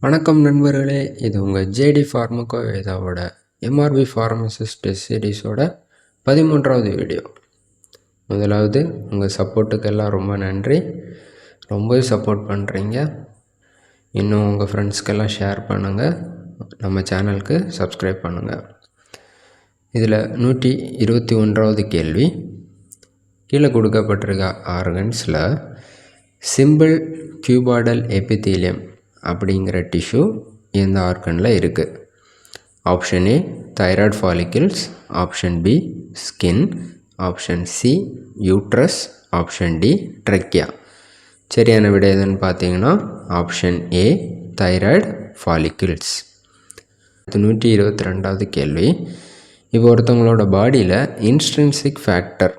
வணக்கம் நண்பர்களே, இது உங்கள் ஜேடி ஃபார்மகோ இதாவோட MRB ஃபார்மசிஸ்ட் சீரீஸோட 13வது வீடியோ. முதலாவது உங்கள் சப்போர்ட்டுக்கெல்லாம் ரொம்ப நன்றி. ரொம்பவே சப்போர்ட் பண்ணுறீங்க. இன்னும் உங்கள் ஃப்ரெண்ட்ஸ்க்கெல்லாம் ஷேர் பண்ணுங்கள். நம்ம சேனலுக்கு சப்ஸ்கிரைப் பண்ணுங்கள். இதில் 121வது கேள்வி. கீழே கொடுக்கப்பட்டிருக்க ஆர்கன்ஸில் சிம்பிள் கியூபாய்டல் எபித்தீலியம் அப்படிங்கிற டிஷ்யூ எந்த ஆர்கனில் இருக்குது? Option A thyroid follicles, option B skin, option C uterus, option D trachea. சரியான விடை எதுன்னு பார்த்தீங்கன்னா ஆப்ஷன் ஏ தைராய்டு ஃபாலிக்கிள்ஸ். 122வது கேள்வி. இப்போ ஒருத்தவங்களோட பாடியில் இன்ஸ்ட்ரின்சிக் ஃபேக்டர்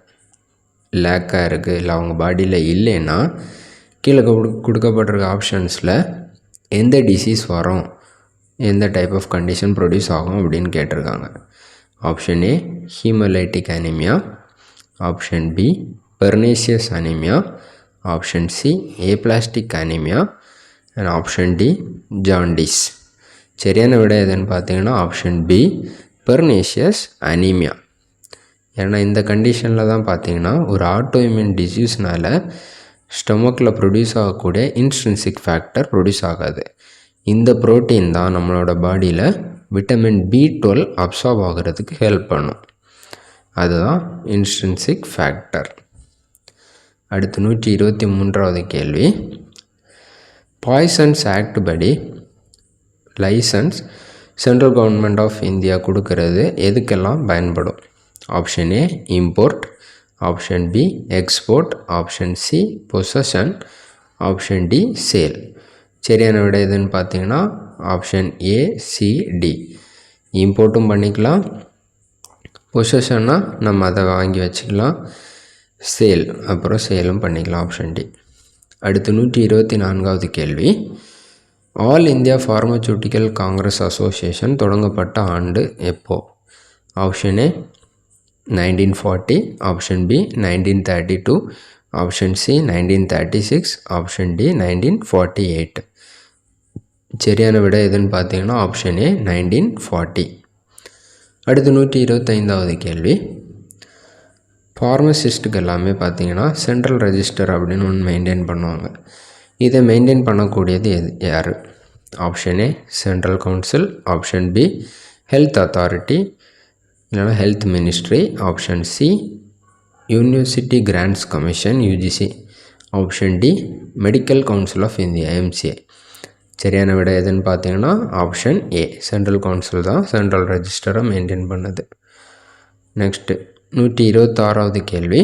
லேக்காக இருக்குது, இல்லை அவங்க பாடியில் இல்லைன்னா கீழே கொடுக்கப்பட்டிருக்க ஆப்ஷன்ஸில் எந்த டிசீஸ் வரும், எந்த டைப் ஆஃப் கண்டிஷன் ப்ரொடியூஸ் ஆகும் அப்படின்னு கேட்டிருக்காங்க. Option A haemolytic anaemia, option B pernicious anaemia, option C aplastic anaemia and option D jaundice. சரியான விடை எதுன்னு பார்த்தீங்கன்னா ஆப்ஷன் பி பெர்னீசியஸ் அனீமியா. ஏன்னா இந்த கண்டிஷனில் தான் பார்த்தீங்கன்னா ஒரு ஆட்டோஇம்யூன் டிசீஸ்னால் ஸ்டொமக்கில் ப்ரொடியூஸ் ஆகக்கூடிய இன்ஸ்ட்ரின்சிக் ஃபேக்டர் ப்ரொடியூஸ் ஆகாது. இந்த ப்ரோட்டீன் தான் நம்மளோட பாடியில் விட்டமின் B12 அப்சார்ப் ஆகிறதுக்கு ஹெல்ப் பண்ணும். அதுதான் இன்ஸ்ட்ரின்சிக் ஃபேக்டர். அடுத்து 123வது கேள்வி. பாய்சன்ஸ் ஆக்ட் படி license central government of India கொடுக்கறது எதுக்கெல்லாம் பயன்படும்? Option A import, option B export, option C possession, option D sale. சரியான விடை எதுன்னு பார்த்தீங்கன்னா ஆப்ஷன் ஏ சி டி. இம்போர்ட்டும் பண்ணிக்கலாம், பொசஷன்னா நம்ம அதை வாங்கி வச்சுக்கலாம், சேல் அப்புறம் சேலும் பண்ணிக்கலாம், ஆப்ஷன் டி. அடுத்து 124வது கேள்வி. All India pharmaceutical congress association தொடங்கப்பட்ட ஆண்டு எப்போ? Option A 1940, option B 1932, option C 1936, option D 1948. சரியான விடை எதுன்னு பார்த்தீங்கன்னா ஆப்ஷன் ஏ 1940. அடுத்து 125வது கேள்வி. ஃபார்மசிஸ்ட்டுக்கு எல்லாமே பார்த்தீங்கன்னா சென்ட்ரல் ரெஜிஸ்டர் அப்படின்னு ஒன்று மெயின்டைன் பண்ணுவாங்க. இதை மெயின்டைன் பண்ணக்கூடியது யார்? Option A central council, option B health authority இல்லைனா health ministry, option C university grants commission UGC, option D medical council of India MCA. சரியான விடை எதுன்னு பார்த்தீங்கன்னா ஆப்ஷன் ஏ சென்ட்ரல் கவுன்சில் தான் சென்ட்ரல் ரெஜிஸ்டரை மெயின்டைன் பண்ணுது. நெக்ஸ்ட்டு 126வது கேள்வி.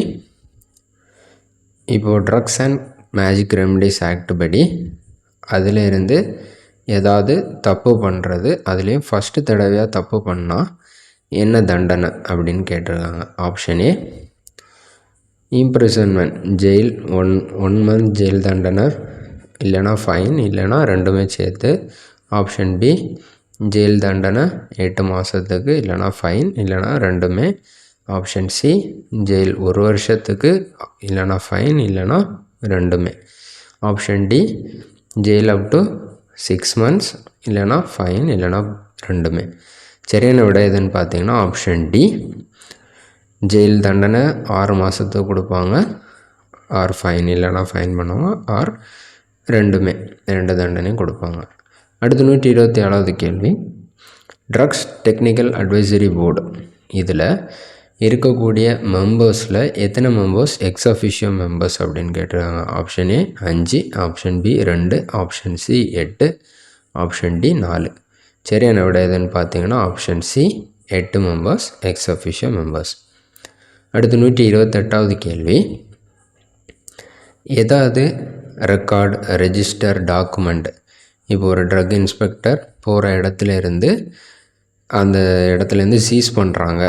இப்போது drugs and magic remedies act படி அதில் இருந்து ஏதாவது தப்பு பண்ணுறது, அதுலேயும் ஃபஸ்ட்டு தடவையாக தப்பு பண்ணால் என்ன தண்டனை அப்படின்னு கேட்டிருக்காங்க. ஆப்ஷன் ஏ imprisonment, jail, one month jail தண்டனை, இல்லைனா ஃபைன், இல்லைனா ரெண்டுமே சேர்த்து. ஆப்ஷன் பி ஜெயில் தண்டனை 8 மாதத்துக்கு, இல்லைனா ஃபைன், இல்லைனா ரெண்டுமே. ஆப்ஷன் சி ஜெயில் 1 வருஷத்துக்கு, இல்லைனா ஃபைன், இல்லைனா ரெண்டுமே. Option D jail up to 6 months, இல்லைனா ஃபைன், இல்லைனா ரெண்டுமே. சரியான விடை எதுன்னு பார்த்தீங்கன்னா ஆப்ஷன் டி ஜெயில் தண்டனை 6 மாதத்துக்கு கொடுப்பாங்க, ஆர் ஃபைன் இல்லைனா ஃபைன் பண்ணுவாங்க, ஆர் ரெண்டுமே, 2 தண்டனையும் கொடுப்பாங்க. அடுத்து 127வது கேள்வி. ட்ரக்ஸ் டெக்னிக்கல் அட்வைசரி போர்டு இதில் இருக்கக்கூடிய மெம்பர்ஸில் எத்தனை மெம்பர்ஸ் எக்ஸ் அஃபிஷியோ மெம்பர்ஸ் அப்படின்னு கேட்டிருக்காங்க. Option A 5, option B 2, option C 8, option D 4. சரியான விடை எதுன்னு பார்த்தீங்கன்னா option C 8 members ex officio members. அடுத்து 128வது கேள்வி. ஏதாவது ரெக்கார்டு, ரெஜிஸ்டர், டாக்குமெண்ட், இப்போ ஒரு ட்ரக் இன்ஸ்பெக்டர் போகிற இடத்துலேருந்து அந்த இடத்துலேருந்து சீஸ் பண்ணுறாங்க,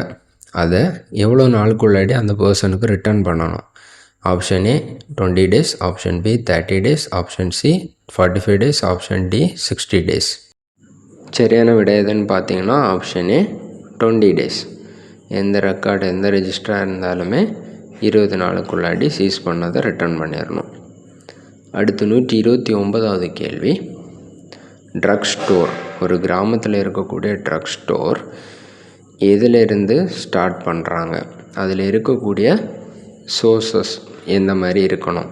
அதை எவ்வளோ நாளுக்குள்ளாடி அந்த பர்சனுக்கு ரிட்டர்ன் பண்ணணும்? Option A 20 days, option B 30 days, option C 45 days, option D 60 days. சரியான விடை எதுன்னு பார்த்தீங்கன்னா ஆப்ஷன் ஏ 20 days. எந்த ரெக்கார்டு, எந்த ரெஜிஸ்டராக இருந்தாலுமே 20 நாளுக்குள்ளாடி சீஸ் பண்ணதை ரிட்டர்ன் பண்ணிடணும். அடுத்து 129வது கேள்வி. ட்ரக் ஸ்டோர், ஒரு கிராமத்தில் இருக்கக்கூடிய ட்ரக் ஸ்டோர் எதிலிருந்து ஸ்டார்ட் பண்ணுறாங்க, அதில் இருக்கக்கூடிய சோர்சஸ் எந்த மாதிரி இருக்கணும்?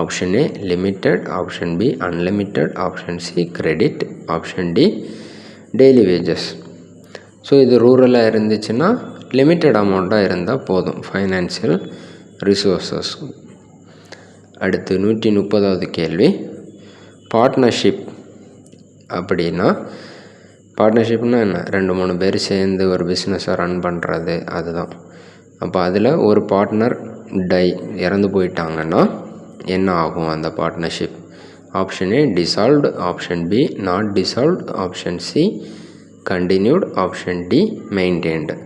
Option A limited, option B unlimited, option C credit, option D daily wages. So இது ரூரலாக இருந்துச்சுன்னா லிமிட்டட் அமௌண்ட்டாக இருந்தால் போதும் ஃபைனான்சியல் ரிசோர்ஸஸ். அடுத்து 130வது கேள்வி, பார்ட்னர்ஷிப் அப்படின்னா, பார்ட்னர்ஷிப்னா என்ன? 2-3 பேர் சேர்ந்து ஒரு பிஸ்னஸை ரன் பண்ணுறது, அதுதான். அப்போ அதில் ஒரு பார்ட்னர் இறந்து போயிட்டாங்கன்னா என்ன ஆகும் அந்த partnership? Option A dissolved, option B not dissolved, option C continued, option D maintained.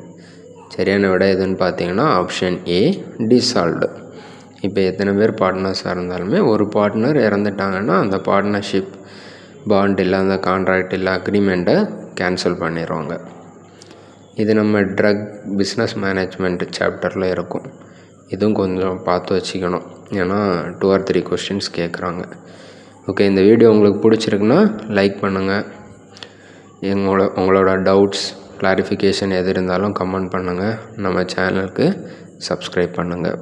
சரியான விட எதுன்னு பார்த்தீங்கன்னா ஆப்ஷன் ஏ டிசால்வ்டு. இப்போ எத்தனை பேர் பார்ட்னர்ஸாக இருந்தாலுமே ஒரு பார்ட்னர் இறந்துட்டாங்கன்னா அந்த பார்ட்னர்ஷிப் பாண்ட் இல்லை, அந்த கான்ட்ராக்ட் இல்லை, அக்ரிமெண்ட்டை கேன்சல் பண்ணிடுவாங்க. இது நம்ம ட்ரக் பிஸ்னஸ் மேனேஜ்மெண்ட் சாப்டரில் இருக்கும். இதுவும் கொஞ்சம் பார்த்து வச்சுக்கணும், ஏன்னா 2 or 3 கொஸ்டின்ஸ் கேட்குறாங்க. ஓகே, இந்த வீடியோ உங்களுக்கு பிடிச்சிருக்குன்னா லைக் பண்ணுங்கள். உங்களோட டவுட்ஸ் கிளாரிஃபிகேஷன் எது இருந்தாலும் கமெண்ட் பண்ணுங்கள். நம்ம சேனலுக்கு சப்ஸ்கிரைப் பண்ணுங்கள்.